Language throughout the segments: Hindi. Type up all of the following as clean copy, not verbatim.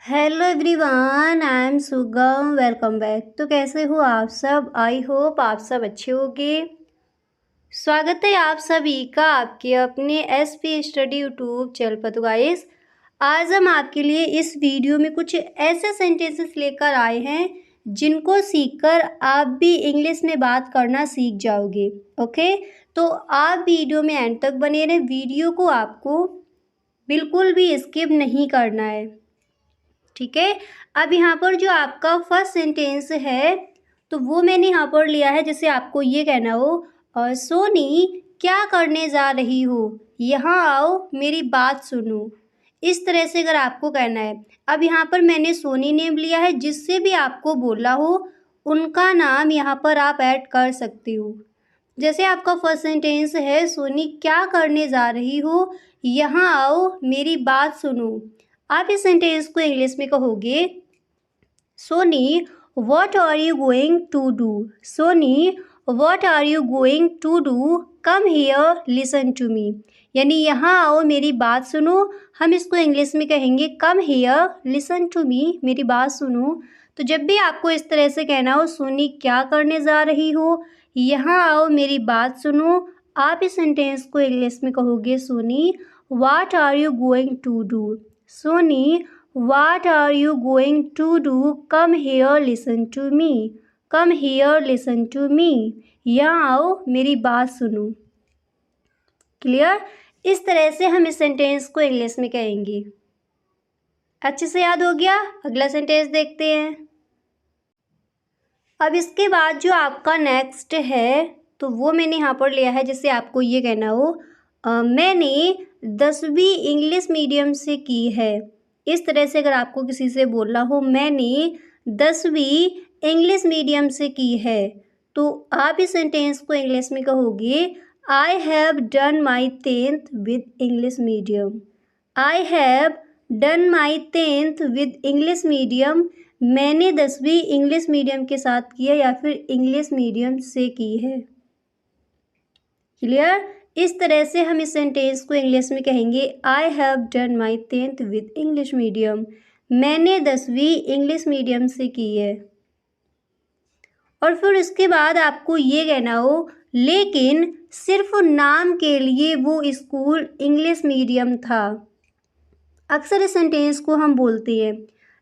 हेलो एवरीवन, आई एम सुगम। Welcome back. तो कैसे हो आप सब? आई होप आप सब अच्छे होंगे। स्वागत है आप सभी का आपके अपने एसपी स्टडी यूट्यूब चैनल पर। तो गाइस, आज हम आपके लिए इस वीडियो में कुछ ऐसे सेंटेंसेस लेकर आए हैं जिनको सीखकर आप भी इंग्लिश में बात करना सीख जाओगे। ओके, तो आप वीडियो में एंड तक बने रहें। वीडियो को आपको बिल्कुल भी स्किप नहीं करना है, ठीक है। अब यहाँ पर जो आपका फर्स्ट सेंटेंस है तो वो मैंने यहाँ पर लिया है, जैसे आपको ये कहना हो सोनी क्या करने जा रही हो, यहाँ आओ मेरी बात सुनो। इस तरह से अगर आपको कहना है। अब यहाँ पर मैंने सोनी नेम लिया है, जिससे भी आपको बोला हो उनका नाम यहाँ पर आप ऐड कर सकते हो। जैसे आपका फर्स्ट सेंटेंस है सोनी क्या करने जा रही हो, यहाँ आओ मेरी बात सुनो। आप इस सेंटेंस को इंग्लिश में कहोगे Soni what are you going to do. Soni what are you going to do, come here listen to me. यानी यहाँ आओ मेरी बात सुनो। हम इसको इंग्लिश में कहेंगे come here listen to me, मेरी बात सुनो। तो जब भी आपको इस तरह से कहना हो सोनी क्या करने जा रही हो, यहाँ आओ मेरी बात सुनो, आप इस सेंटेंस को इंग्लिश में कहोगे Soni what are you going to do. Soni what are you going to do, come here listen to me, come here listen to me, यहाँ आओ मेरी बात सुनो। क्लियर? इस तरह से हम इस सेंटेंस को इंग्लिश में कहेंगे। अच्छे से याद हो गया? अगला सेंटेंस देखते हैं। अब इसके बाद जो आपका नेक्स्ट है तो वो मैंने यहाँ पर लिया है, जैसे आपको ये कहना हो मैंने 10वीं इंग्लिश मीडियम से की है। इस तरह से अगर आपको किसी से बोलना हो मैंने 10वीं इंग्लिश मीडियम से की है, तो आप इस सेंटेंस को इंग्लिश में कहोगे I have done my 10th with English medium. I have done my 10th with English medium. मैंने 10वीं इंग्लिश मीडियम के साथ की है या फिर इंग्लिश मीडियम से की है। क्लियर? इस तरह से हम इस सेंटेंस को इंग्लिश में कहेंगे I have done my 10th with English medium. मैंने 10वीं इंग्लिश मीडियम से की है। और फिर इसके बाद आपको ये कहना हो लेकिन सिर्फ नाम के लिए वो स्कूल इंग्लिश मीडियम था। अक्सर इस सेंटेंस को हम बोलते हैं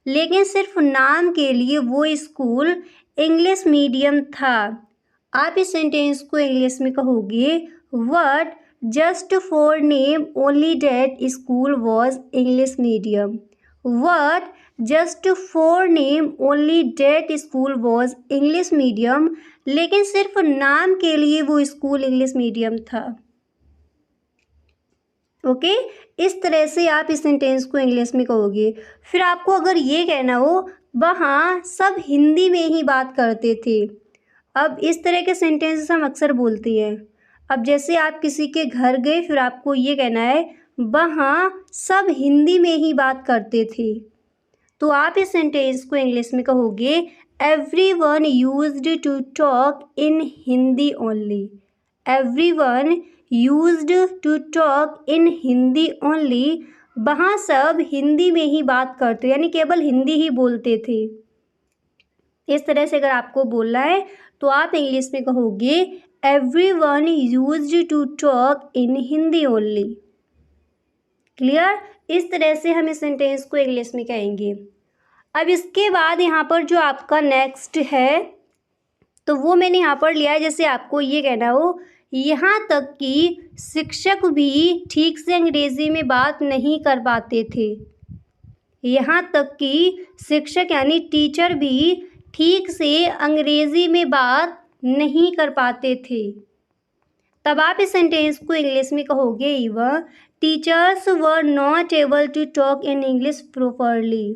लेकिन सिर्फ नाम के लिए वो स्कूल इंग्लिश मीडियम था। आप इस सेंटेंस को इंग्लिश में कहोगे what just for name only that school was English medium. What just for name only that school was English medium, लेकिन सिर्फ नाम के लिए वो स्कूल इंग्लिश मीडियम था। ओके, इस तरह से आप इस सेंटेंस को इंग्लिश में कहोगे। फिर आपको अगर ये कहना हो वहाँ सब हिंदी में ही बात करते थे। अब इस तरह के सेंटेंसेस हम अक्सर बोलते हैं। अब जैसे आप किसी के घर गए, फिर आपको ये कहना है वहाँ सब हिंदी में ही बात करते थे, तो आप इस सेंटेंस को इंग्लिश में कहोगे everyone used to talk in Hindi only. Everyone used to talk in Hindi only. वहाँ सब हिंदी में ही बात करते, यानी केवल हिंदी ही बोलते थे। इस तरह से अगर आपको बोलना है तो आप इंग्लिश में कहोगे everyone used to talk in Hindi only. Clear? इस तरह से हम इस सेंटेंस को इंग्लिश में कहेंगे। अब इसके बाद यहाँ पर जो आपका नेक्स्ट है तो वो मैंने यहाँ पर लिया है, जैसे आपको ये कहना हो यहाँ तक कि शिक्षक भी ठीक से अंग्रेजी में बात नहीं कर पाते थे। यहाँ तक कि शिक्षक यानी टीचर भी ठीक से अंग्रेजी में बात नहीं कर पाते थे। तब आप इस सेंटेंस को इंग्लिश में कहोगे even teachers were not able to talk in English properly.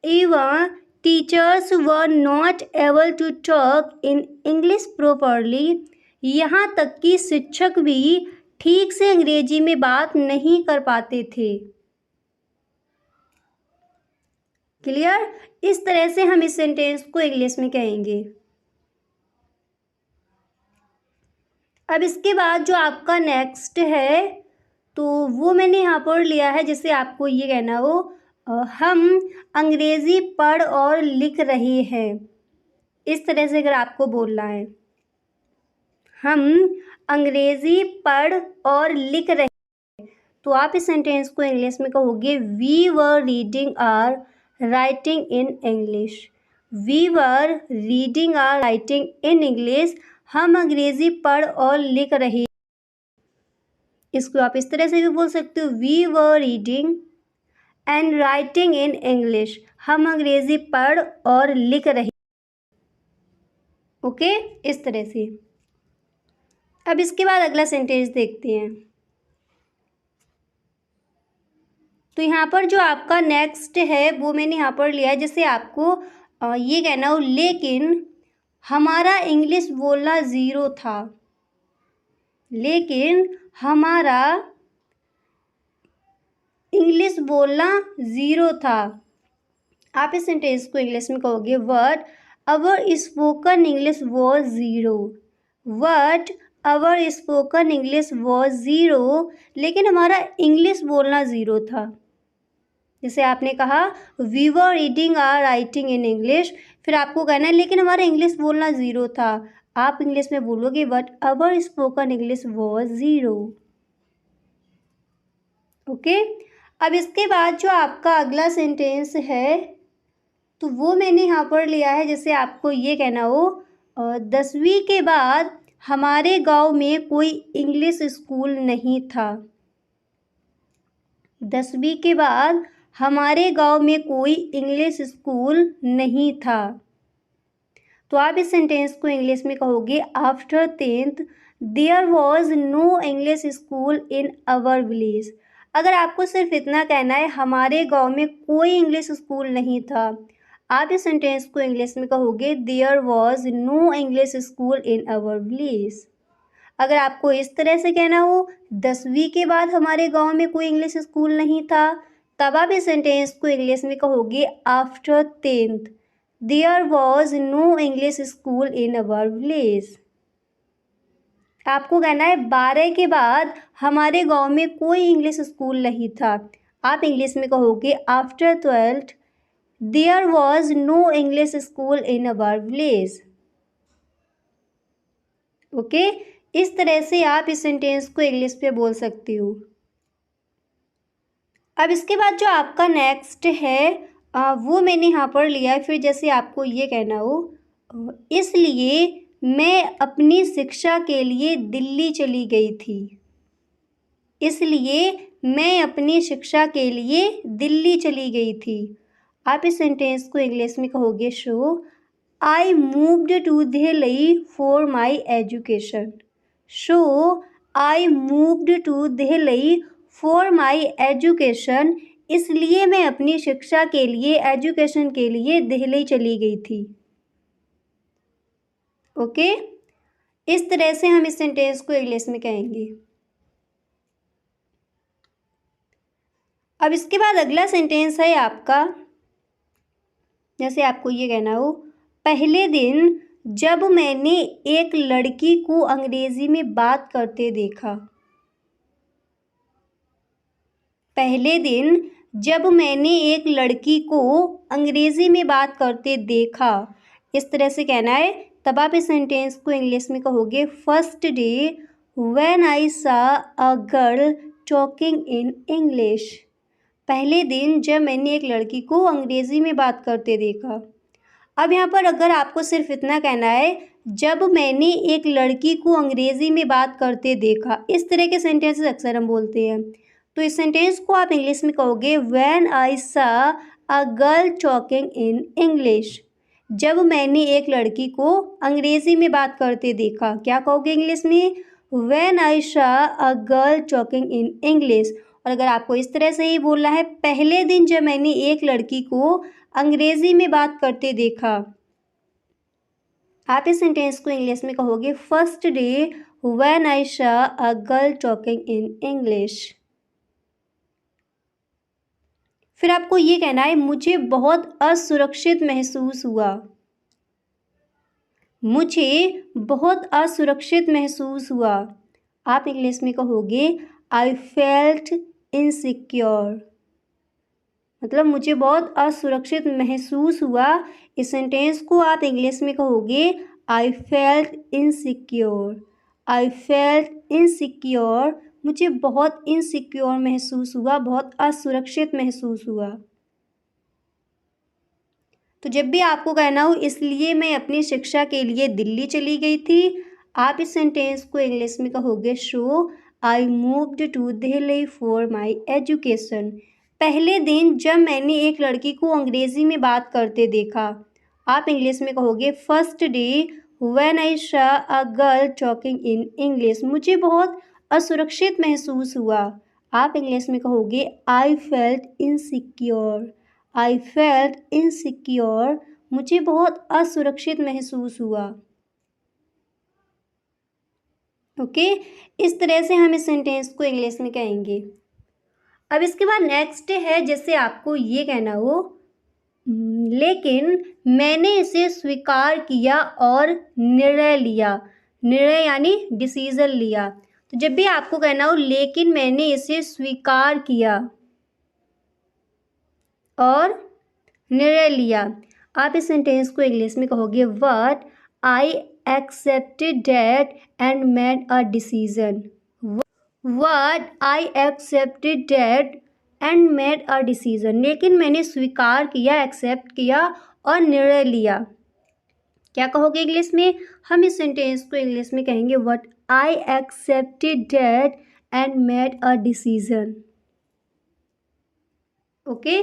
Even teachers were not able to talk in English properly. यहाँ तक कि शिक्षक भी ठीक से अंग्रेजी में बात नहीं कर पाते थे। क्लियर? इस तरह से हम इस सेंटेंस को इंग्लिश में कहेंगे। अब इसके बाद जो आपका नेक्स्ट है तो वो मैंने यहाँ पर लिया है, जैसे आपको ये कहना हो हम अंग्रेज़ी पढ़ और लिख रहे हैं। इस तरह से अगर आपको बोलना है, हम अंग्रेज़ी पढ़ और लिख रहे, तो आप इस सेंटेंस को इंग्लिश में कहोगे we were reading or writing in English. We were reading or writing in English. हम अंग्रेज़ी पढ़ और लिख रहे। इसको आप इस तरह से भी बोल सकते हो, we were reading and writing in English. हम अंग्रेज़ी पढ़ और लिख रहे। ओके, इस तरह से। अब इसके बाद अगला सेंटेंस देखते हैं। तो यहाँ पर जो आपका नेक्स्ट है वो मैंने यहाँ पर लिया है, जैसे आपको ये कहना हो, लेकिन हमारा इंग्लिश बोलना ज़ीरो था। लेकिन हमारा इंग्लिश बोलना ज़ीरो था। आप इस सेंटेंस को इंग्लिश में कहोगे but our spoken English was zero. But our spoken English was zero. लेकिन हमारा इंग्लिश बोलना ज़ीरो था। जैसे आपने कहा we were reading or writing in English, फिर आपको कहना है लेकिन हमारा इंग्लिश बोलना ज़ीरो था। आप इंग्लिश में बोलोगे but our spoken English was zero. Okay, अब इसके बाद जो आपका अगला सेंटेंस है तो वो मैंने यहाँ पर लिया है, जैसे आपको ये कहना हो 10वीं के बाद हमारे गांव में कोई इंग्लिश स्कूल नहीं था। 10वीं के बाद हमारे गांव में कोई इंग्लिश स्कूल नहीं था। तो आप इस सेंटेंस को इंग्लिश में कहोगे after 10th there was no English school in our village. अगर आपको सिर्फ इतना कहना है हमारे गांव में कोई इंग्लिश स्कूल नहीं था, आप इस सेंटेंस को इंग्लिश में कहोगे there was no English school in our village. अगर आपको इस तरह से कहना हो 10वीं के बाद हमारे गांव में कोई इंग्लिश स्कूल नहीं था, तब आप इस सेंटेंस को इंग्लिश में कहोगे after 10th there was no English school in our village. आपको कहना है 12 के बाद हमारे गांव में कोई इंग्लिश स्कूल नहीं था, आप इंग्लिश में कहोगे after 12th there was no English school in our village. Okay, इस तरह से आप इस सेंटेंस को इंग्लिश पे बोल सकती हो। अब इसके बाद जो आपका नेक्स्ट है वो मैंने यहाँ पर लिया है, फिर जैसे आपको ये कहना हो इसलिए मैं अपनी शिक्षा के लिए दिल्ली चली गई थी। इसलिए मैं अपनी शिक्षा के लिए दिल्ली चली गई थी। आप इस सेंटेंस को इंग्लिश में कहोगे so I moved to Delhi for my education. So I moved to Delhi for my education. इसलिए मैं अपनी शिक्षा के लिए, एजुकेशन के लिए दिल्ली चली गई थी। ओके, इस तरह से हम इस सेंटेंस को इंग्लिश में कहेंगे। अब इसके बाद अगला सेंटेंस है आपका, जैसे आपको ये कहना हो पहले दिन जब मैंने एक लड़की को अंग्रेजी में बात करते देखा। पहले दिन जब मैंने एक लड़की को अंग्रेजी में बात करते देखा, इस तरह से कहना है। तब आप इस सेंटेंस को इंग्लिश में कहोगे फर्स्ट डे व्हेन आई सा a girl talking in English. पहले दिन जब मैंने एक लड़की को अंग्रेजी में बात करते देखा। अब यहाँ पर अगर आपको सिर्फ इतना कहना है जब मैंने एक लड़की को अंग्रेजी में बात करते देखा, इस तरह के सेंटेंसेस अक्सर हम बोलते हैं, तो इस सेंटेंस को आप इंग्लिश में कहोगे व्हेन आई सा a girl talking in English. जब मैंने एक लड़की को अंग्रेजी में बात करते देखा, क्या कहोगे इंग्लिश में? व्हेन आई सा a girl talking in English. और अगर आपको इस तरह से ही बोलना है पहले दिन जब मैंने एक लड़की को अंग्रेजी में बात करते देखा, आप इस सेंटेंस को इंग्लिश में कहोगे फर्स्ट डे व्हेन आई सा a girl talking in English. फिर आपको ये कहना है मुझे बहुत असुरक्षित महसूस हुआ। मुझे बहुत असुरक्षित महसूस हुआ। आप इंग्लिश में कहोगे आई फेल्ट इनसिक्योर। मतलब मुझे बहुत असुरक्षित महसूस हुआ। इस सेंटेंस को आप इंग्लिश में कहोगे I felt insecure. I felt insecure, मुझे बहुत इनसिक्योर महसूस हुआ, बहुत असुरक्षित महसूस हुआ। तो जब भी आपको कहना हो इसलिए मैं अपनी शिक्षा के लिए दिल्ली चली गई थी, आप इस सेंटेंस को इंग्लिश में कहोगे so I moved to Delhi for my education. पहले दिन जब मैंने एक लड़की को अंग्रेज़ी में बात करते देखा, आप इंग्लिश में कहोगे first day when I saw a girl talking in English. मुझे बहुत असुरक्षित महसूस हुआ। आप इंग्लिश में कहोगे I felt insecure. I felt insecure, मुझे बहुत असुरक्षित महसूस हुआ। ओके, इस तरह से हम इस सेंटेंस को इंग्लिश में कहेंगे। अब इसके बाद नेक्स्ट है, जैसे आपको ये कहना हो लेकिन मैंने इसे स्वीकार किया और निर्णय लिया। निर्णय यानी डिसीजन लिया। तो जब भी आपको कहना हो लेकिन मैंने इसे स्वीकार किया और निर्णय लिया, आप इस सेंटेंस को इंग्लिश में कहोगे but I accepted that and made a decision. What I accepted that and made a decision, लेकिन मैंने स्वीकार किया, एक्सेप्ट किया और निर्णय लिया। क्या कहोगे इंग्लिश में? हम इस सेंटेंस को इंग्लिश में कहेंगे what I accepted that and made a decision. Okay,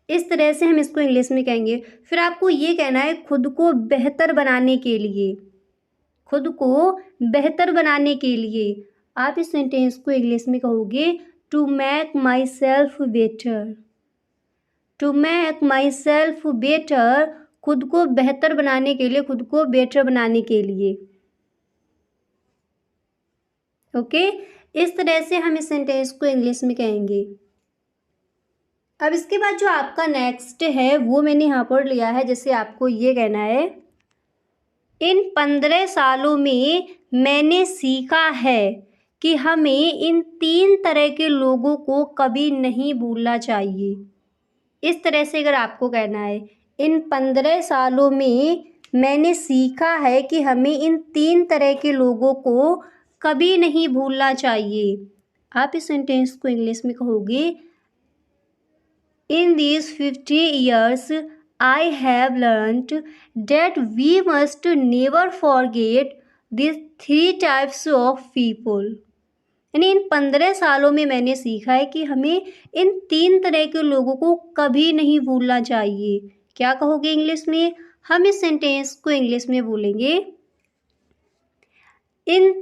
इस तरह से हम इसको इंग्लिश में कहेंगे। फिर आपको ये कहना है खुद को बेहतर बनाने के लिए। खुद को बेहतर बनाने के लिए आप इस सेंटेंस को इंग्लिश में कहोगे to make myself better. To make myself better, खुद को बेहतर बनाने के लिए, खुद को बेटर बनाने के लिए। ओके, इस तरह से हम इस सेंटेंस को इंग्लिश में कहेंगे। अब इसके बाद जो आपका नेक्स्ट है वो मैंने यहाँ पर लिया है, जैसे आपको ये कहना है इन 15 सालों में मैंने सीखा है कि हमें इन 3 तरह के लोगों को कभी नहीं भूलना चाहिए। इस तरह से अगर आपको कहना है इन 15 सालों में मैंने सीखा है कि हमें इन 3 तरह के लोगों को कभी नहीं भूलना चाहिए, आप इस सेंटेंस को इंग्लिश में कहोगे In these 50 years, I have learned that we must never forget these 3 types of people. यानी इन 15 सालों में मैंने सीखा है कि हमें इन 3 तरह के लोगों को कभी नहीं भूलना चाहिए। क्या कहोगे इंग्लिश में? हम इस सेंटेंस को इंग्लिश में बोलेंगे इन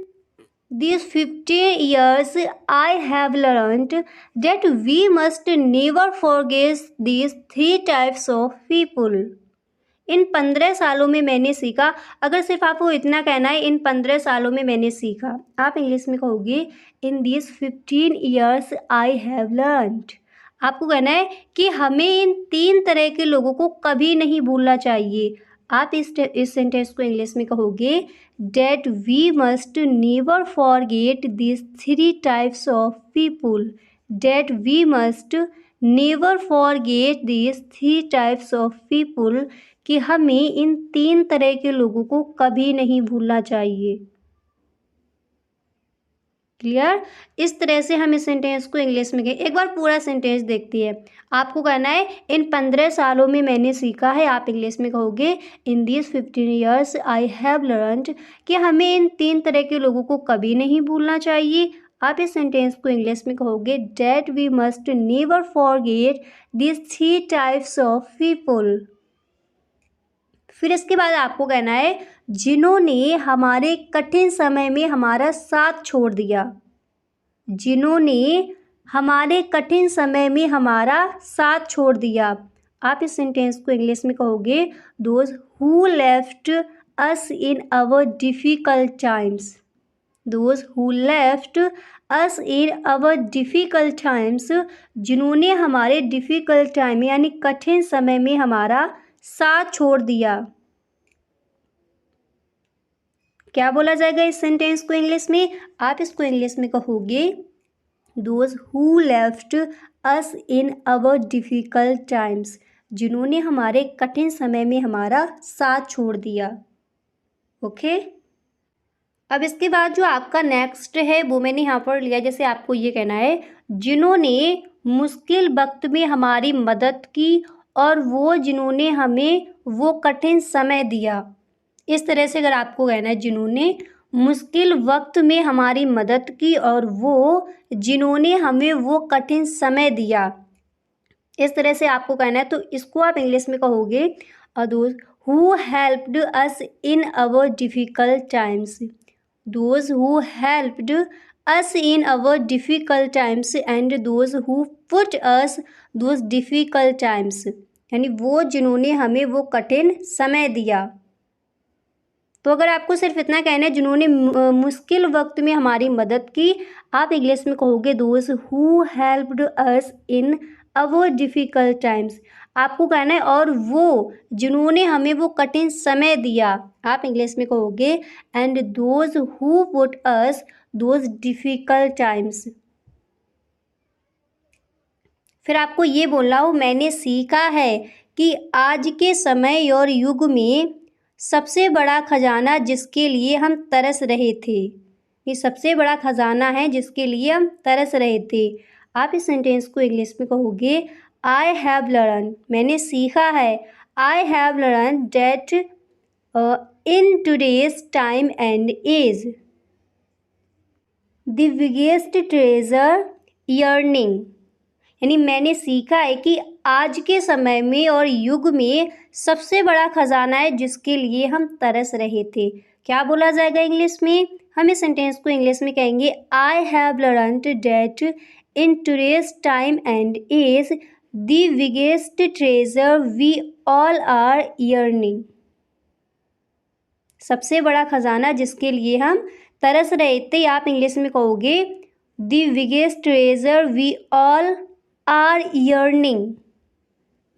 these 50 years I have learned that we must never forget these 3 types of people. इन 15 सालों में मैंने सीखा। अगर सिर्फ आपको इतना कहना है इन 15 सालों में मैंने सीखा, आप इंग्लिश में कहोगे in this 15 years I have learned। आपको कहना है कि हमें इन 3 तरह के लोगों को कभी नहीं भूलना चाहिए। आप इस सेंटेंस को इंग्लिश में कहोगे that we must never forget this 3 types of people. That we must never forget this 3 types of people, कि हमें इन 3 तरह के लोगों को कभी नहीं भूलना चाहिए। क्लियर? इस तरह से हम इस सेंटेंस को इंग्लिश में कहें। एक बार पूरा सेंटेंस देखती है। आपको कहना है इन 15 सालों में मैंने सीखा है, आप इंग्लिश में कहोगे in this 15 years I have learned, कि हमें इन 3 तरह के लोगों को कभी नहीं भूलना चाहिए। आप इस सेंटेंस को इंग्लिश में कहोगे that we must never forget this 3 types of people. फिर इसके बाद आपको कहना है जिन्होंने हमारे कठिन समय में हमारा साथ छोड़ दिया। जिन्होंने हमारे कठिन समय में हमारा साथ छोड़ दिया, आप इस सेंटेंस को इंग्लिश में कहोगे those who left us in our difficult times. Those who left us in our difficult times, जिन्होंने हमारे डिफ़िकल्ट टाइम यानी कठिन समय में हमारा साथ छोड़ दिया। क्या बोला जाएगा इस सेंटेंस को इंग्लिश में? आप इसको इंग्लिश में कहोगे those who left us in our difficult times, जिन्होंने हमारे कठिन समय में हमारा साथ छोड़ दिया। ओके, अब इसके बाद जो आपका नेक्स्ट है वो मैंने यहाँ पर लिया, जैसे आपको ये कहना है जिन्होंने मुश्किल वक्त में हमारी मदद की और वो जिन्होंने हमें वो कठिन समय दिया। इस तरह से अगर आपको कहना है जिन्होंने मुश्किल वक्त में हमारी मदद की और वो जिन्होंने हमें वो कठिन समय दिया, इस तरह से आपको कहना है। तो इसको आप इंग्लिश में कहोगे those who helped us in our difficult times, those who helped us in our difficult times and those who put us those difficult times, यानी वो जिन्होंने हमें वो कठिन समय दिया। तो अगर आपको सिर्फ इतना कहना है जिन्होंने मुश्किल वक्त में हमारी मदद की, आप इंग्लिश में कहोगे those who helped us in our difficult times. आपको कहना है और वो जिन्होंने हमें वो कठिन समय दिया, आप इंग्लिश में कहोगे and those who put us those difficult times. फिर आपको ये बोलना हो मैंने सीखा है कि आज के समय और युग में सबसे बड़ा खजाना जिसके लिए हम तरस रहे थे, ये सबसे बड़ा खजाना है जिसके लिए हम तरस रहे थे। आप इस सेंटेंस को इंग्लिश में कहोगे आई हैव लर्न, मैंने सीखा है, I have learn that in today's time and age the biggest treasure yearning, यानी मैंने सीखा है कि आज के समय में और युग में सबसे बड़ा खजाना है जिसके लिए हम तरस रहे थे। क्या बोला जाएगा इंग्लिश में? हम इस सेंटेंस को इंग्लिश में कहेंगे I have learned that in today's time and age the biggest treasure we all are yearning, सबसे बड़ा खजाना जिसके लिए हम तरस रहे थे, आप इंग्लिश में कहोगे the biggest treasure we all are yearning.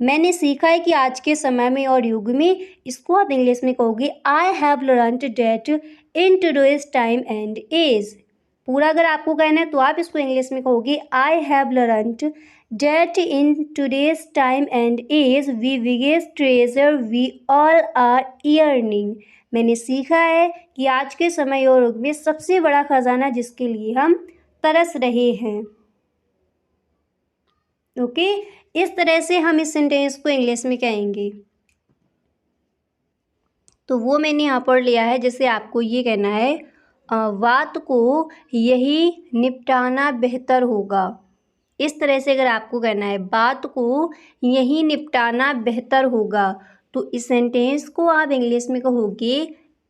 मैंने सीखा है कि आज के समय में और युग में, इसको आप इंग्लिश में कहोगे I have learned that in today's time and age. पूरा अगर आपको कहना है तो आप इसको इंग्लिश में कहोगे I have learned that in today's time and age we biggest treasure we all are yearning. मैंने सीखा है कि आज के समय और युग में सबसे बड़ा खजाना जिसके लिए हम तरस रहे हैं। ओके, इस तरह से हम इस सेंटेंस को इंग्लिश में कहेंगे। तो वो मैंने यहाँ पर लिया है, जैसे आपको ये कहना है बात को यही निपटाना बेहतर होगा। इस तरह से अगर आपको कहना है बात को यही निपटाना बेहतर होगा, तो इस सेंटेंस को आप इंग्लिश में कहोगे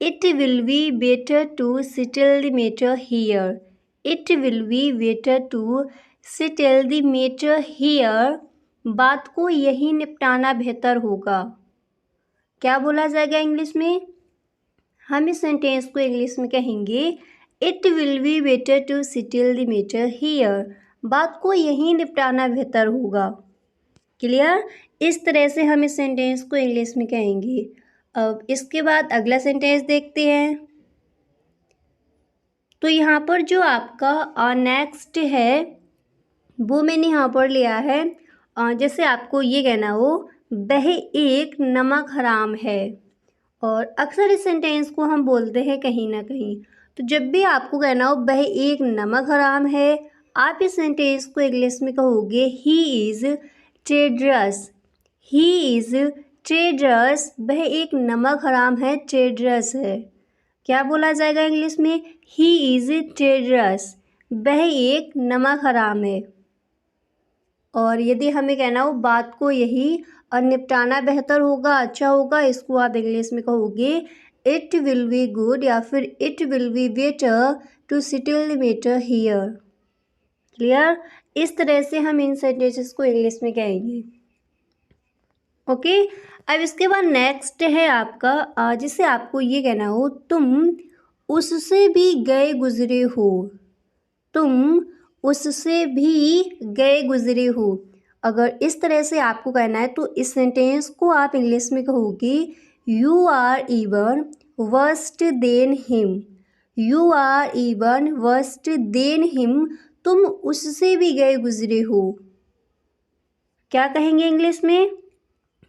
it will be better to settle the matter here, it will be better to settle the matter here, बात को यही निपटाना बेहतर होगा। क्या बोला जाएगा इंग्लिश में? हम इस सेंटेंस को इंग्लिश में कहेंगे it will be better to settle the matter here, बात को यही निपटाना बेहतर होगा। क्लियर? इस तरह से हम इस सेंटेंस को इंग्लिश में कहेंगे। अब इसके बाद अगला सेंटेंस देखते हैं। तो यहाँ पर जो आपका नेक्स्ट है वो मैंने यहाँ पर लिया है, जैसे आपको ये कहना हो वह एक नमक हराम है, और अक्सर इस सेंटेंस को हम बोलते हैं कहीं ना कहीं। तो जब भी आपको कहना हो वह एक नमक हराम है, आप इस सेंटेंस को इंग्लिश में कहोगे ही इज़ ट्रेडरस, ही इज़ ट्रेडरस, वह एक नमक हराम है, ट्रेडरस है। क्या बोला जाएगा इंग्लिश में? ही इज़ ट्रेडरस, वह एक नमक हराम है। और यदि हमें कहना हो बात को यही और निपटाना बेहतर होगा, अच्छा होगा, इसको आप इंग्लिश में कहोगे इट विल बी गुड या फिर it will be better to settle the matter here. Clear? इस तरह से हम इन सेंटेंसेस को इंग्लिश में कहेंगे। ओके, अब इसके बाद नेक्स्ट है आपका, जिससे आपको ये कहना हो तुम उससे भी गए गुजरे हो, तुम उससे भी गए गुजरे हो। अगर इस तरह से आपको कहना है तो इस सेंटेंस को आप इंग्लिश में कहोगे you are even worst than him, you are even worst than him, तुम उससे भी गए गुजरे हो। क्या कहेंगे इंग्लिश में?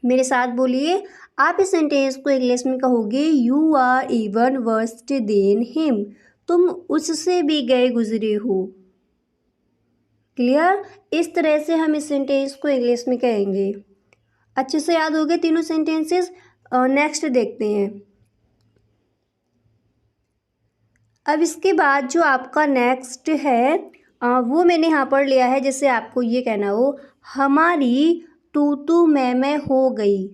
मेरे साथ बोलिए। आप इस सेंटेंस को इंग्लिश में कहोगे you are even worst than him. तुम उससे भी गए गुजरे हो। क्लियर? इस तरह से हम इस सेंटेंस को इंग्लिश में कहेंगे। अच्छे से याद हो गए तीनों सेंटेंसेस? नेक्स्ट देखते हैं। अब इसके बाद जो आपका नेक्स्ट है वो मैंने यहाँ पर लिया है, जैसे आपको ये कहना हो हमारी तू मैं हो गई।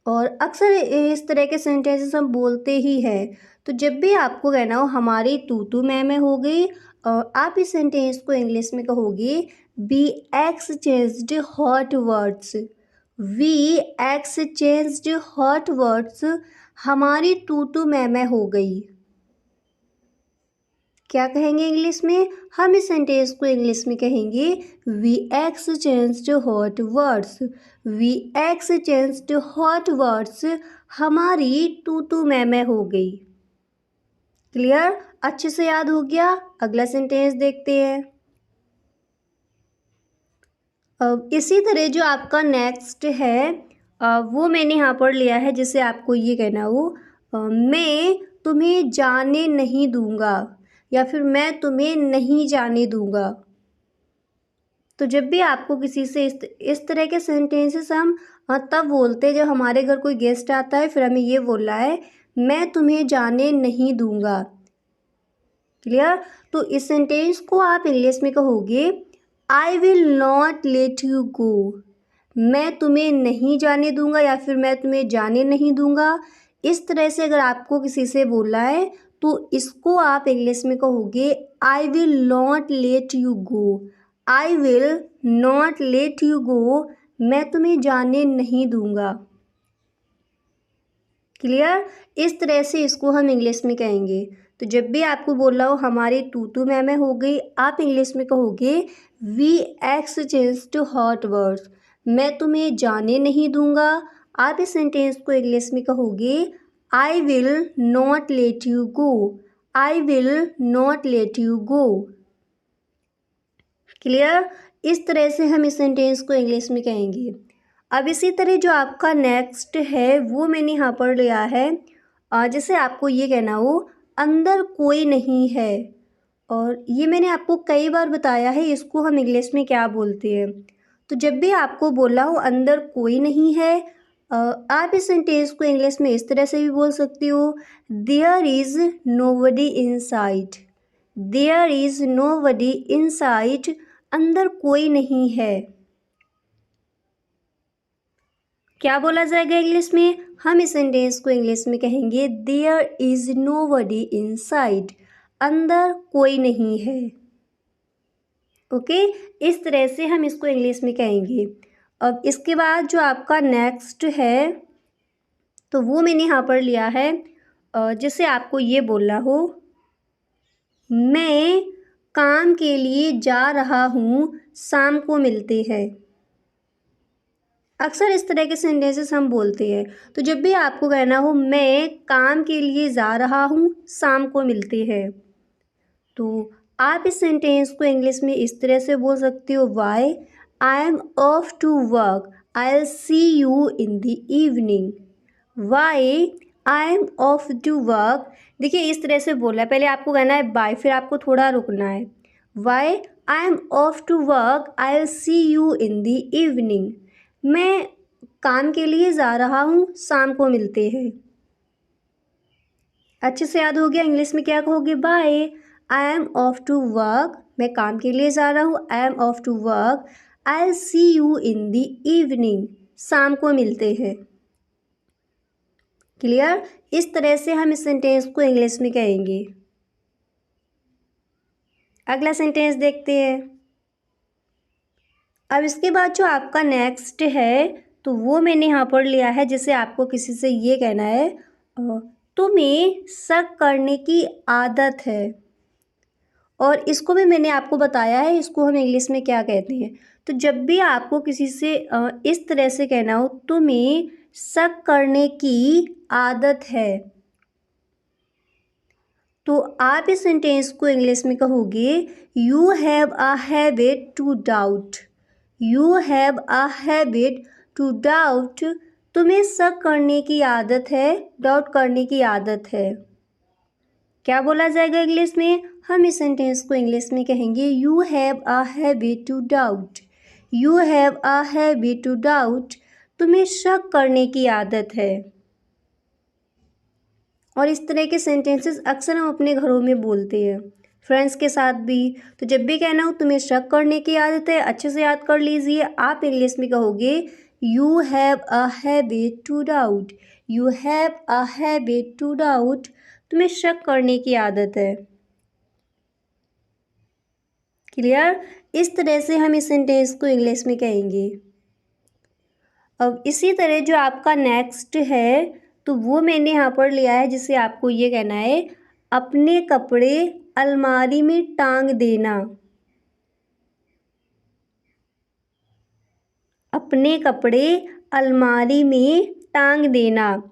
और अक्सर इस तरह के सेंटेंसेस हम बोलते ही हैं। तो जब भी आपको कहना हो हमारी तू मैं हो गई, आप इस सेंटेंस को इंग्लिश में कहोगे we exchanged hot words. We exchanged hot words. हमारी तू मैं हो गई। क्या कहेंगे इंग्लिश में? हम इस सेंटेंस को इंग्लिश में कहेंगे we exchanged hot words. We exchanged hot words. हमारी तू मैं हो गई। क्लियर? अच्छे से याद हो गया? अगला सेंटेंस देखते हैं। अब इसी तरह जो आपका नेक्स्ट है वो मैंने यहाँ पर लिया है, जिसे आपको ये कहना हो मैं तुम्हें जाने नहीं दूंगा, या फिर मैं तुम्हें नहीं जाने दूंगा। तो जब भी आपको किसी से इस तरह के सेंटेंसेस हम तब बोलते हैं जब हमारे घर कोई गेस्ट आता है, फिर हमें ये बोलना है मैं तुम्हें जाने नहीं दूंगा। क्लियर? तो इस सेंटेंस को आप इंग्लिश में कहोगे I will not let you go. मैं तुम्हें नहीं जाने दूंगा या फिर मैं तुम्हें जाने नहीं दूंगा। इस तरह से अगर आपको किसी से बोलना है तो इसको आप इंग्लिश में कहोगे I will not let you go. I will not let you go. मैं तुम्हें जाने नहीं दूंगा। क्लियर? इस तरह से इसको हम इंग्लिश में कहेंगे। तो जब भी आपको बोला हो हमारी तू मैं हो गई, आप इंग्लिश में कहोगे वी एक्सचेंज्ड हॉट वर्ड्स। मैं तुम्हें जाने नहीं दूंगा। आप इस सेंटेंस को इंग्लिश में कहोगे I will not let you go. I will not let you go. Clear? इस तरह से हम इस सेंटेंस को इंग्लिश में कहेंगे। अब इसी तरह जो आपका नेक्स्ट है वो मैंने यहाँ पर लिया है, जैसे आपको ये कहना हो अंदर कोई नहीं है। और ये मैंने आपको कई बार बताया है इसको हम इंग्लिश में क्या बोलते हैं। तो जब भी आपको बोला हो अंदर कोई नहीं है, आप इस सेंटेंस को इंग्लिश में इस तरह से भी बोल सकती हो there is nobody inside. There is nobody inside. अंदर कोई नहीं है। क्या बोला जाएगा इंग्लिश में? हम इस सेंटेंस को इंग्लिश में कहेंगे देयर इज़ नोबडी इनसाइड। अंदर कोई नहीं है। ओके? इस तरह से हम इसको इंग्लिश में कहेंगे। अब इसके बाद जो आपका नेक्स्ट है तो वो मैंने यहाँ पर लिया है, जैसे आपको ये बोलना हो मैं काम के लिए जा रहा हूँ, शाम को मिलते हैं। अक्सर इस तरह के सेंटेंसेस हम बोलते हैं। तो जब भी आपको कहना हो मैं काम के लिए जा रहा हूँ, शाम को मिलते हैं, तो आप इस सेंटेंस को इंग्लिश में इस तरह से बोल सकते हो why I am off to work I will see you in the evening. Why I am off to work. देखिए इस तरह से बोला है, पहले आपको कहना है बाय, फिर आपको थोड़ा रुकना है। Why I am off to work I will see you in the evening. मैं काम के लिए जा रहा हूँ, शाम को मिलते हैं। अच्छे से याद हो गया? इंग्लिश में क्या कहोगे? Bye I am off to work. मैं काम के लिए जा रहा हूँ, I am off to work. I will see you in the evening. शाम को मिलते हैं। क्लियर? इस तरह से हम इस सेंटेंस को इंग्लिश में कहेंगे। अगला सेंटेंस देखते हैं। अब इसके बाद जो आपका नेक्स्ट है तो वो मैंने यहाँ पर लिया है, जैसे आपको किसी से ये कहना है तुम्हें शक करने की आदत है। और इसको भी मैंने आपको बताया है, इसको हम इंग्लिश में क्या कहते हैं। तो जब भी आपको किसी से इस तरह से कहना हो तुम्हें शक करने की आदत है, तो आप इस सेंटेंस को इंग्लिश में कहोगे you have a habit to doubt. You have a habit to doubt, तुम्हें शक करने की आदत है, डाउट करने की आदत है। क्या बोला जाएगा इंग्लिश में? हम इस सेंटेंस को इंग्लिश में कहेंगे you have a habit to doubt. You have a habit to doubt, तुम्हें शक करने की आदत है। और इस तरह के सेंटेंसेस अक्सर हम अपने घरों में बोलते हैं, फ्रेंड्स के साथ भी। तो जब भी कहना हो तुम्हें शक करने की आदत है, अच्छे से याद कर लीजिए, आप इंग्लिश में कहोगे you have a habit to doubt. You have a habit to doubt, तुम्हें शक करने की आदत है। क्लियर? इस तरह से हम इस सेंटेंस को इंग्लिश में कहेंगे। अब इसी तरह जो आपका नेक्स्ट है, तो वो मैंने यहाँ पर लिया है, जिसे आपको ये कहना है अपने कपड़े अलमारी में टांग देना। अपने कपड़े अलमारी में टांग देना,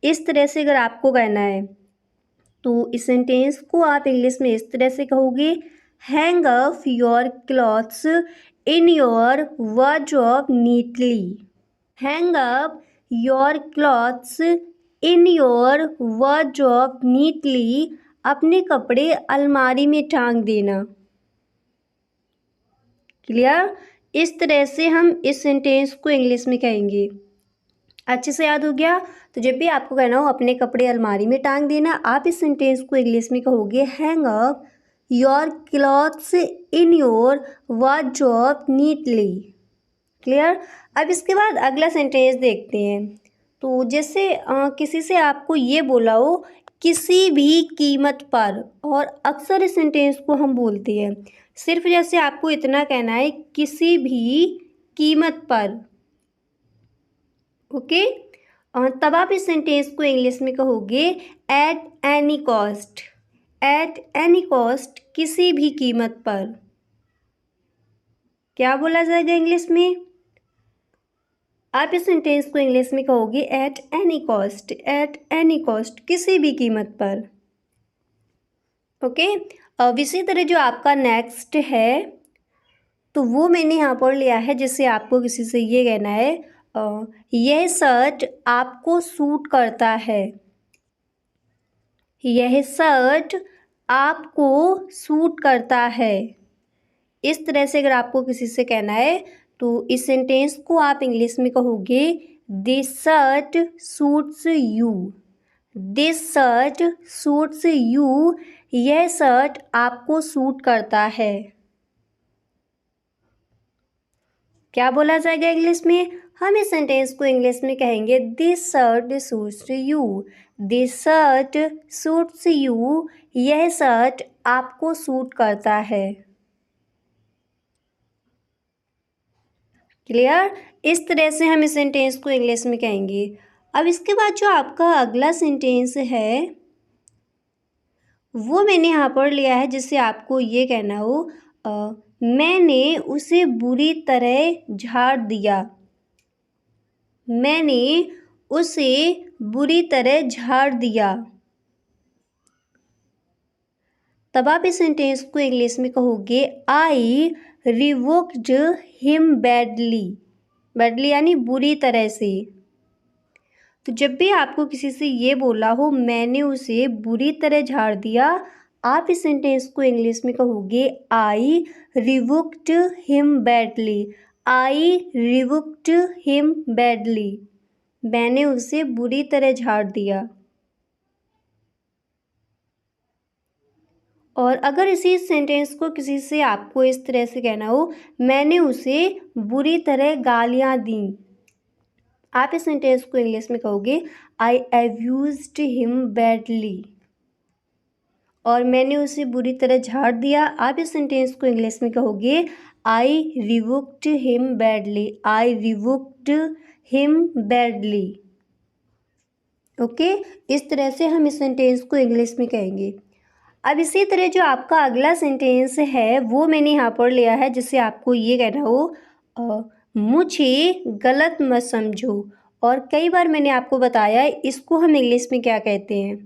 इस तरह से अगर आपको कहना है तो इस सेंटेंस को आप इंग्लिश में इस तरह से कहोगे hang up your clothes in your wardrobe neatly. Hang up your clothes in your wardrobe neatly, अपने कपड़े अलमारी में टांग देना। क्लियर? इस तरह से हम इस सेंटेंस को इंग्लिश में कहेंगे। अच्छे से याद हो गया? तो जब भी आपको कहना हो अपने कपड़े अलमारी में टांग देना, आप इस सेंटेंस को इंग्लिश में कहोगे hang up your clothes in your wardrobe neatly. Clear? अब इसके बाद अगला सेंटेंस देखते हैं। तो जैसे किसी से आपको ये बोला हो किसी भी कीमत पर, और अक्सर इस सेंटेंस को हम बोलते हैं, सिर्फ जैसे आपको इतना कहना है किसी भी कीमत पर। ओके? तब आप इस सेंटेंस को इंग्लिश में कहोगे at any cost. At any cost, किसी भी कीमत पर। क्या बोला जाएगा इंग्लिश में? आप इस सेंटेंस को इंग्लिश में कहोगे at any cost. At any cost, किसी भी कीमत पर। ओके? अब इसी तरह जो आपका नेक्स्ट है, तो वो मैंने यहाँ पर लिया है, जिससे आपको किसी से ये कहना है यह शर्ट आपको सूट करता है। यह शर्ट आपको सूट करता है। इस तरह से अगर आपको किसी से कहना है तो इस सेंटेंस को आप इंग्लिश में कहोगे this shirt suits you. This shirt suits you, यह शर्ट आपको सूट करता है। क्या बोला जाएगा इंग्लिश में? हम इस सेंटेंस को इंग्लिश में कहेंगे this shirt suits you. This shirt suits you, यह शर्ट आपको सूट करता है। क्लियर? इस तरह से हम इस सेंटेंस को इंग्लिश में कहेंगे। अब इसके बाद जो आपका अगला सेंटेंस है, वो मैंने यहाँ पर लिया है, जिससे आपको ये कहना हो मैंने उसे बुरी तरह झाड़ दिया। मैंने उसे बुरी तरह झाड़ दिया। तब आप इस सेंटेंस को इंग्लिश में कहोगे आई रिवोक्ड हिम बैडली। बैडली यानी बुरी तरह से। तो जब भी आपको किसी से ये बोला हो मैंने उसे बुरी तरह झाड़ दिया, आप इस सेंटेंस को इंग्लिश में कहोगे आई रिवोक्ड हिम बैडली। आई रिवोक्ड हिम बैडली, मैंने उसे बुरी तरह झाड़ दिया। और अगर इसी सेंटेंस को किसी से आपको इस तरह से कहना हो मैंने उसे बुरी तरह गालियाँ दी, आप इस सेंटेंस को इंग्लिश में कहोगे आई अब्यूज्ड हिम बैडली। और मैंने उसे बुरी तरह झाड़ दिया, आप इस सेंटेंस को इंग्लिश में कहोगे आई रिवोक्ड हिम बैडली। आई रिवोक्ड हिम बैडली। ओके? इस तरह से हम इस सेंटेंस को इंग्लिश में कहेंगे। अब इसी तरह जो आपका अगला सेंटेंस है वो मैंने यहाँ पर लिया है, जिससे आपको ये कहना हो मुझे गलत मत समझो। और कई बार मैंने आपको बताया है इसको हम इंग्लिश में क्या कहते हैं।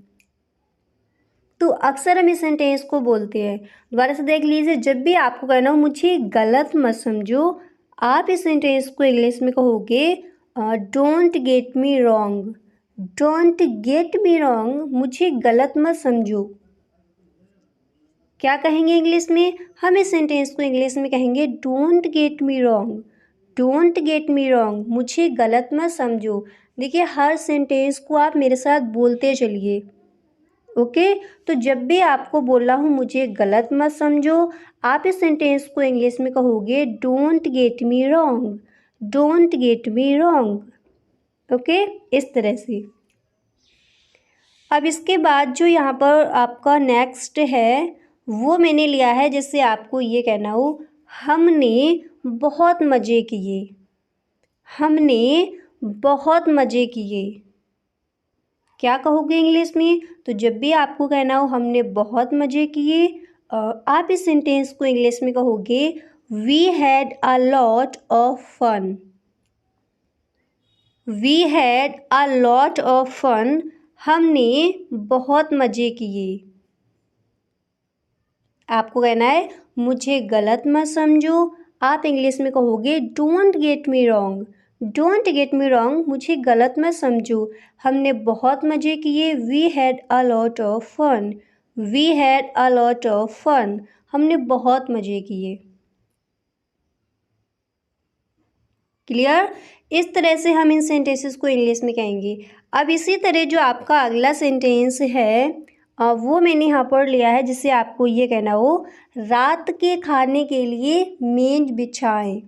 तो अक्सर हम इस सेंटेंस को बोलते हैं। दोबारा से देख लीजिए, जब भी आपको कहना हो मुझे गलत मत समझो, आप इस सेंटेंस को इंग्लिश में कहोगे don't get me wrong. Don't get me wrong, मुझे गलत मत समझो। क्या कहेंगे इंग्लिश में? हम इस सेंटेंस को इंग्लिश में कहेंगे don't get me wrong. Don't get me wrong, मुझे गलत मत समझो। देखिए, हर सेंटेंस को आप मेरे साथ बोलते चलिए। ओके, तो जब भी आपको बोला हूँ मुझे गलत मत समझो, आप इस सेंटेंस को इंग्लिश में कहोगे don't get me wrong. Don't get me wrong. Okay, इस तरह से। अब इसके बाद जो यहाँ पर आपका नेक्स्ट है वो मैंने लिया है, जैसे आपको ये कहना हो हमने बहुत मज़े किए। हमने बहुत मज़े किए, क्या कहोगे इंग्लिश में? तो जब भी आपको कहना हो हमने बहुत मज़े किए, आप इस सेंटेंस को इंग्लिश में कहोगे we had a lot of fun. We had a lot of fun, हमने बहुत मज़े किए। आपको कहना है मुझे गलत मत समझो, आप इंग्लिश में कहोगे don't get me wrong. Don't get me wrong, मुझे गलत मत समझो, हमने बहुत मज़े किए। We had a lot of fun. We had a lot of fun, हमने बहुत मज़े किए। क्लियर? इस तरह से हम इन सेंटेंसेस को इंग्लिश में कहेंगे। अब इसी तरह जो आपका अगला सेंटेंस है वो मैंने यहाँ पर लिया है, जिससे आपको ये कहना हो रात के खाने के लिए मेज बिछाएं।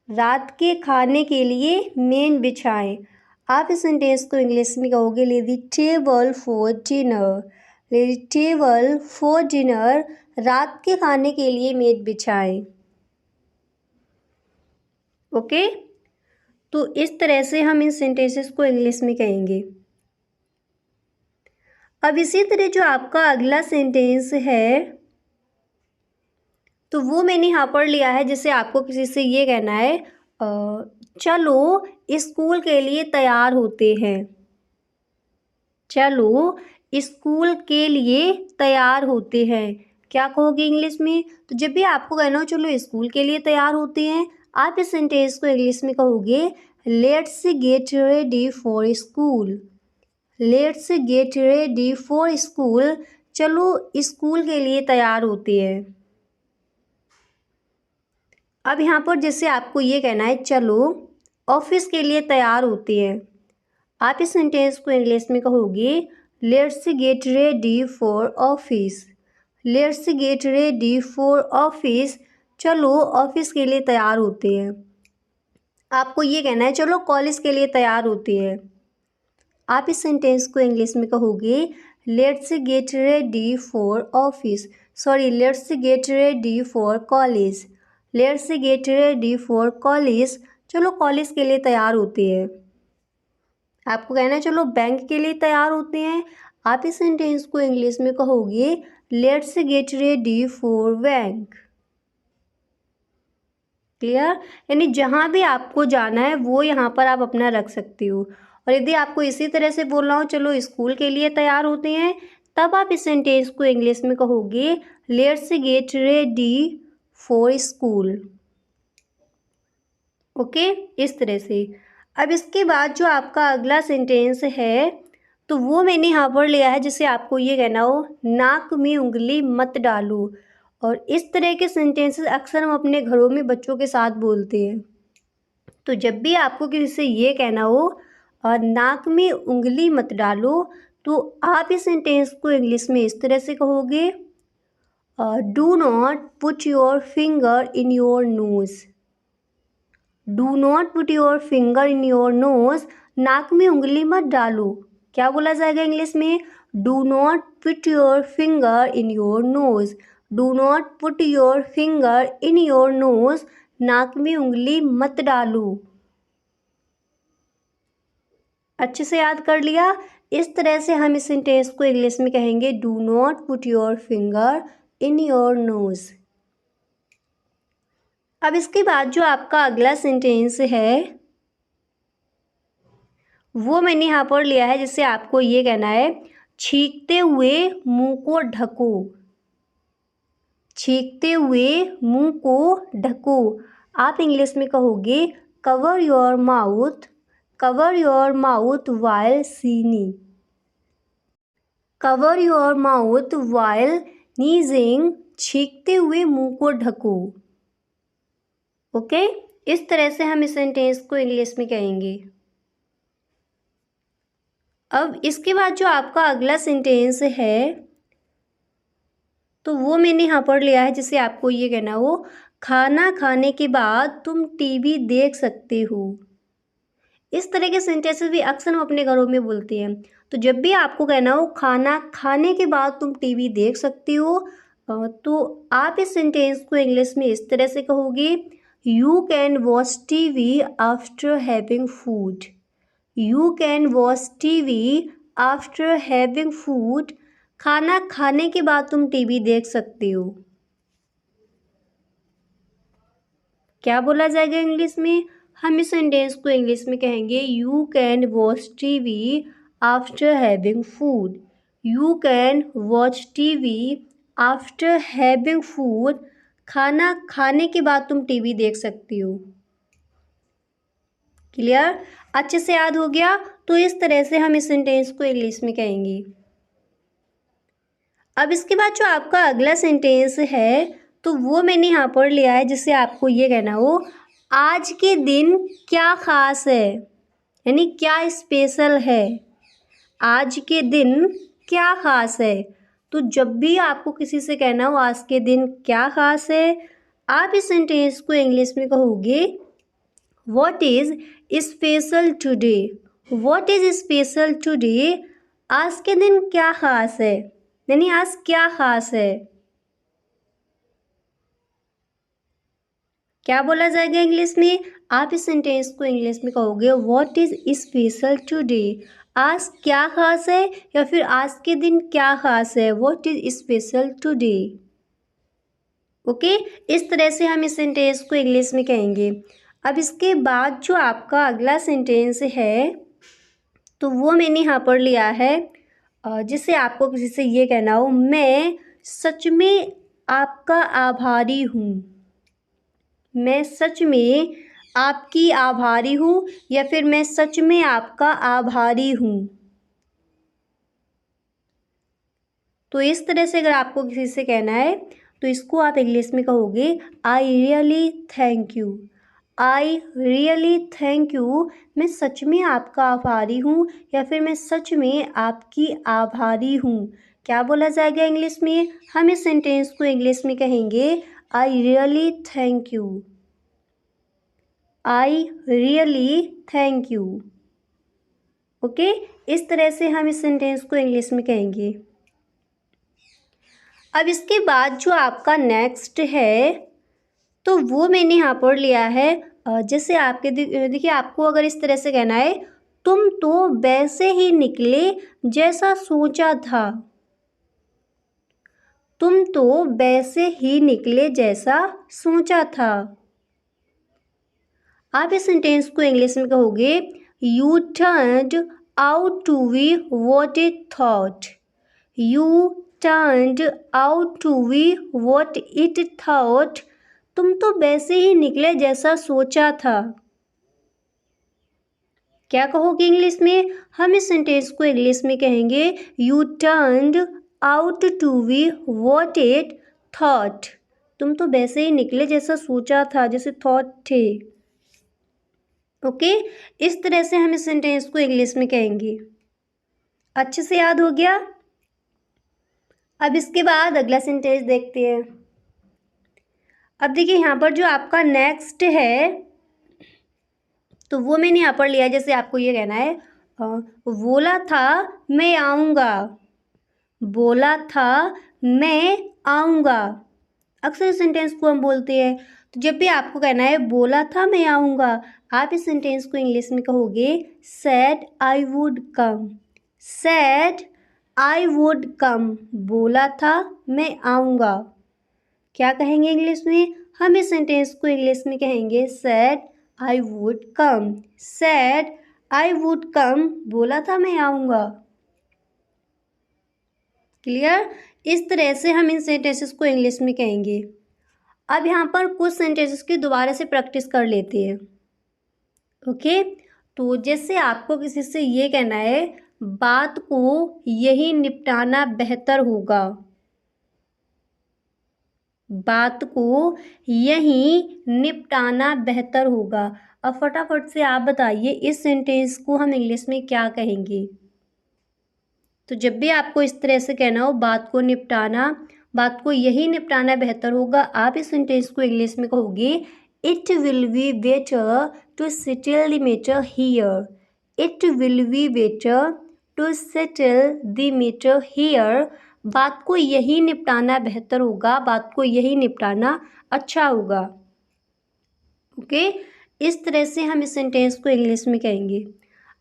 रात के खाने के लिए मेज बिछाएं, आप इस सेंटेंस को इंग्लिश में कहोगे ले द टेबल फॉर डिनर। ले द टेबल फॉर डिनर, रात के खाने के लिए मेज बिछाएं। ओके, तो इस तरह से हम इन सेंटेंसेस को इंग्लिश में कहेंगे। अब इसी तरह जो आपका अगला सेंटेंस है तो वो मैंने यहाँ पर लिया है, जिससे आपको किसी से ये कहना है चलो स्कूल के लिए तैयार होते हैं। चलो स्कूल के लिए तैयार होते हैं, क्या कहोगे इंग्लिश में? तो जब भी आपको कहना हो चलो स्कूल के लिए तैयार होते हैं, आप इस सेंटेंस को इंग्लिश में कहोगे let's get ready for school. Let's get ready for school, चलो स्कूल के लिए तैयार होते हैं। अब यहाँ पर जैसे आपको ये कहना है चलो ऑफिस के लिए तैयार होते हैं, आप इस सेंटेंस को इंग्लिश में कहोगे let's get ready for office. Let's get ready for office, चलो ऑफिस के लिए तैयार होते हैं। आपको ये कहना है चलो कॉलेज के लिए तैयार होते हैं, आप इस सेंटेंस को इंग्लिश में कहोगे let's get ready for office, sorry let's get ready for college. Let's get ready for college, चलो कॉलेज के लिए तैयार होते हैं। आपको कहना है चलो बैंक के लिए तैयार होते हैं, आप इस सेंटेंस को इंग्लिश में कहोगे let's get ready for bank. Clear? यानी जहाँ भी आपको जाना है वो यहाँ पर आप अपना रख सकते हो। और यदि आपको इसी तरह से बोलना हो चलो स्कूल के लिए तैयार होते हैं, तब आप इस सेंटेंस को इंग्लिश में कहोगे let's get ready for school. Okay, इस तरह से। अब इसके बाद जो आपका अगला सेंटेंस है तो वो मैंने यहाँ पर लिया है, जिससे आपको ये कहना हो नाक में उंगली मत डालो। और इस तरह के सेंटेंसेस अक्सर हम अपने घरों में बच्चों के साथ बोलते हैं। तो जब भी आपको किसी से ये कहना हो और नाक में उंगली मत डालो, तो आप इस सेंटेंस को इंग्लिश में इस तरह से कहोगे do not put your finger in your nose. Do not put your finger in your nose, नाक में उंगली मत डालो। क्या बोला जाएगा इंग्लिश में? Do not put your finger in your nose. Do not put your finger in your nose, नाक में उंगली मत डालो। अच्छे से याद कर लिया? इस तरह से हम इस सेंटेंस को इंग्लिश में कहेंगे do not put your finger in your nose. अब इसके बाद जो आपका अगला सेंटेंस है वो मैंने यहाँ पर लिया है, जिससे आपको ये कहना है छींकते हुए मुंह को ढको। छींकते हुए मुंह को ढको। आप इंग्लिश में कहोगे cover your mouth, cover your mouth while sneezing, cover your mouth while sneezing, छींकते हुए मुंह को ढको। ओके, इस तरह से हम इस सेंटेंस को इंग्लिश में कहेंगे। अब इसके बाद जो आपका अगला सेंटेंस है तो वो मैंने यहाँ पर लिया है, जिसे आपको ये कहना हो खाना खाने के बाद तुम टीवी देख सकते हो। इस तरह के सेंटेंसेस भी अक्सर हम अपने घरों में बोलते हैं। तो जब भी आपको कहना हो खाना खाने के बाद तुम टीवी देख सकते हो, तो आप इस सेंटेंस को इंग्लिश में इस तरह से कहोगे you can watch TV after having food, you can watch TV after having food, खाना खाने के बाद तुम टीवी देख सकते हो। क्या बोला जाएगा इंग्लिश में? हम इस सेंटेंस को इंग्लिश में कहेंगे you can watch TV after having food, you can watch TV after having food, खाना खाने के बाद तुम टीवी देख सकती हो। क्लियर? अच्छे से याद हो गया? तो इस तरह से हम इस सेंटेंस को इंग्लिश में कहेंगे। अब इसके बाद जो आपका अगला सेंटेंस है तो वो मैंने यहाँ पर लिया है, जिससे आपको ये कहना हो आज के दिन क्या ख़ास है, यानी क्या स्पेशल है। आज के दिन क्या ख़ास है। तो जब भी आपको किसी से कहना हो आज के दिन क्या ख़ास है, आप इस सेंटेंस को इंग्लिश में कहोगे what is special today, what is special today, आज के दिन क्या ख़ास है, यानी आज क्या ख़ास है। क्या बोला जाएगा इंग्लिश में? आप इस सेंटेंस को इंग्लिश में कहोगे व्हाट इज़ स्पेशल टुडे, आज क्या ख़ास है, या फिर आज के दिन क्या ख़ास है, what is special today. Okay, इस तरह से हम इस सेंटेंस को इंग्लिश में कहेंगे। अब इसके बाद जो आपका अगला सेंटेंस है तो वो मैंने यहाँ पर लिया है, जिससे आपको किसी से ये कहना हो मैं सच में आपका आभारी हूँ, मैं सच में आपकी आभारी हूँ, या फिर मैं सच में आपका आभारी हूँ। तो इस तरह से अगर आपको किसी से कहना है तो इसको आप इंग्लिश में कहोगे I really thank you, I really thank you, मैं सच में आपका आभारी हूँ, या फिर मैं सच में आपकी आभारी हूँ। क्या बोला जाएगा इंग्लिश में? हम इस सेंटेंस को इंग्लिश में कहेंगे I really thank you, I really thank you. Okay, इस तरह से हम इस सेंटेंस को इंग्लिश में कहेंगे। अब इसके बाद जो आपका नेक्स्ट है तो वो मैंने यहाँ पर लिया है, जैसे आपके देखिए आपको अगर इस तरह से कहना है तुम तो वैसे ही निकले जैसा सोचा था, तुम तो वैसे ही निकले जैसा सोचा था। आप इस सेंटेंस को इंग्लिश में कहोगे you turned out to be what it thought, you turned out to be what it thought, तुम तो वैसे ही निकले जैसा सोचा था। क्या कहोगे इंग्लिश में? हम इस सेंटेंस को इंग्लिश में कहेंगे you turned out to be what it thought, तुम तो वैसे ही निकले जैसा सोचा था, जैसे थॉट थे। ओके, इस तरह से हम इस सेंटेंस को इंग्लिश में कहेंगे। अच्छे से याद हो गया? अब इसके बाद अगला सेंटेंस देखते हैं। अब देखिए यहाँ पर जो आपका नेक्स्ट है तो वो मैंने यहाँ पर लिया है, जैसे आपको ये कहना है बोला था मैं आऊँगा, बोला था मैं आऊँगा। अक्सर इस सेंटेंस को हम बोलते हैं। तो जब भी आपको कहना है बोला था मैं आऊँगा, आप इस सेंटेंस को इंग्लिश में कहोगे said I would come, said I would come, बोला था मैं आऊँगा। क्या कहेंगे इंग्लिश में? हम इस सेंटेंस को इंग्लिश में कहेंगे said I would come, said I would come, बोला था मैं आऊँगा। क्लियर। इस तरह से हम इन सेंटेंसेस को इंग्लिश में कहेंगे। अब यहाँ पर कुछ सेंटेंसेस की दोबारा से प्रैक्टिस कर लेते हैं। ओके, तो जैसे आपको किसी से ये कहना है बात को यही निपटाना बेहतर होगा, बात को यही निपटाना बेहतर होगा। अब फटाफट से आप बताइए इस सेंटेंस को हम इंग्लिश में क्या कहेंगे। तो जब भी आपको इस तरह से कहना हो बात को निपटाना, बात को यही निपटाना बेहतर होगा, आप इस सेंटेंस को इंग्लिश में कहोगे it will be better to settle the matter here. It will be better to settle the matter here. बात को यही निपटाना बेहतर होगा, बात को यही निपटाना अच्छा होगा। ओके, इस तरह से हम इस सेंटेंस को इंग्लिश में कहेंगे।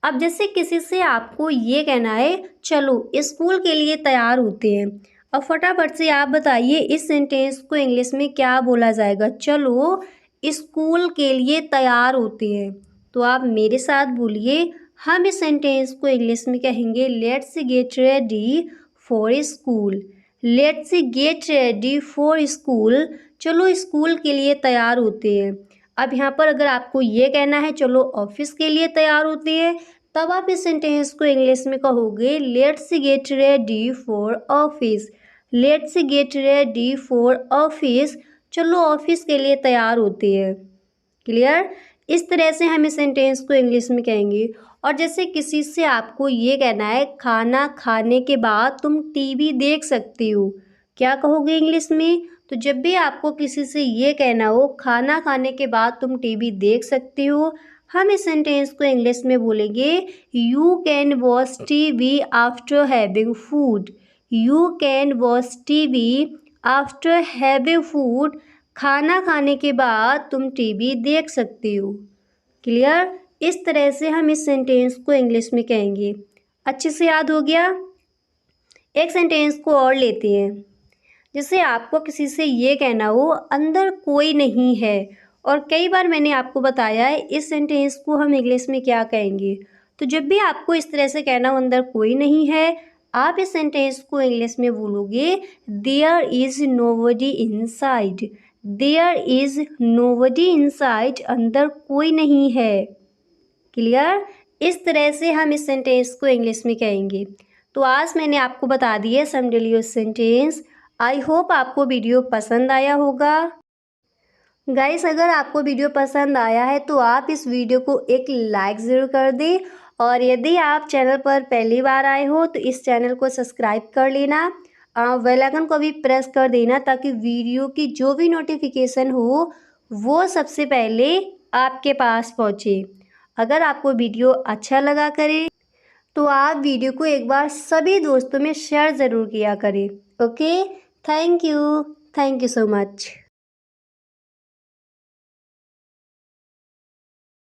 अब जैसे किसी से आपको ये कहना है चलो स्कूल के लिए तैयार होते हैं। अब फटाफट से आप बताइए इस सेंटेंस को इंग्लिश में क्या बोला जाएगा। चलो स्कूल के लिए तैयार होते हैं। तो आप मेरे साथ बोलिए, हम इस सेंटेंस को इंग्लिश में कहेंगे let's get ready for school. Let's get ready for school. चलो स्कूल के लिए तैयार होते हैं। अब यहाँ पर अगर आपको ये कहना है चलो ऑफिस के लिए तैयार होते हैं, तब आप इस सेंटेंस को इंग्लिश में कहोगे let's get ready for office. Let's get ready for office. चलो ऑफिस के लिए तैयार होते हैं। क्लियर। इस तरह से हम इस सेंटेंस को इंग्लिश में कहेंगे। और जैसे किसी से आपको ये कहना है खाना खाने के बाद तुम टीवी देख सकती हो, क्या कहोगे इंग्लिश में। तो जब भी आपको किसी से ये कहना हो खाना खाने के बाद तुम टीवी देख सकते हो, हम इस सेंटेंस को इंग्लिश में बोलेंगे you can watch TV after having food. You can watch TV after having food. खाना खाने के बाद तुम टीवी देख सकते हो। क्लियर। इस तरह से हम इस सेंटेंस को इंग्लिश में कहेंगे। अच्छे से याद हो गया। एक सेंटेंस को और लेते हैं। जैसे आपको किसी से ये कहना हो अंदर कोई नहीं है, और कई बार मैंने आपको बताया है इस सेंटेंस को हम इंग्लिश में क्या कहेंगे। तो जब भी आपको इस तरह से कहना हो अंदर कोई नहीं है, आप इस सेंटेंस को इंग्लिश में बोलोगे there is nobody inside. There is nobody inside. अंदर कोई नहीं है। क्लियर। इस तरह से हम इस सेंटेंस को इंग्लिश में कहेंगे। तो आज मैंने आपको बता दिए some daily use sentence. I hope आपको वीडियो पसंद आया होगा। गाइस, अगर आपको वीडियो पसंद आया है तो आप इस वीडियो को एक लाइक ज़रूर कर दें, और यदि आप चैनल पर पहली बार आए हो तो इस चैनल को सब्सक्राइब कर लेना, बेल आइकन को भी प्रेस कर देना, ताकि वीडियो की जो भी नोटिफिकेशन हो वो सबसे पहले आपके पास पहुँचे। अगर आपको वीडियो अच्छा लगा करे तो आप वीडियो को एक बार सभी दोस्तों में शेयर ज़रूर किया करें। Okay, thank you so much.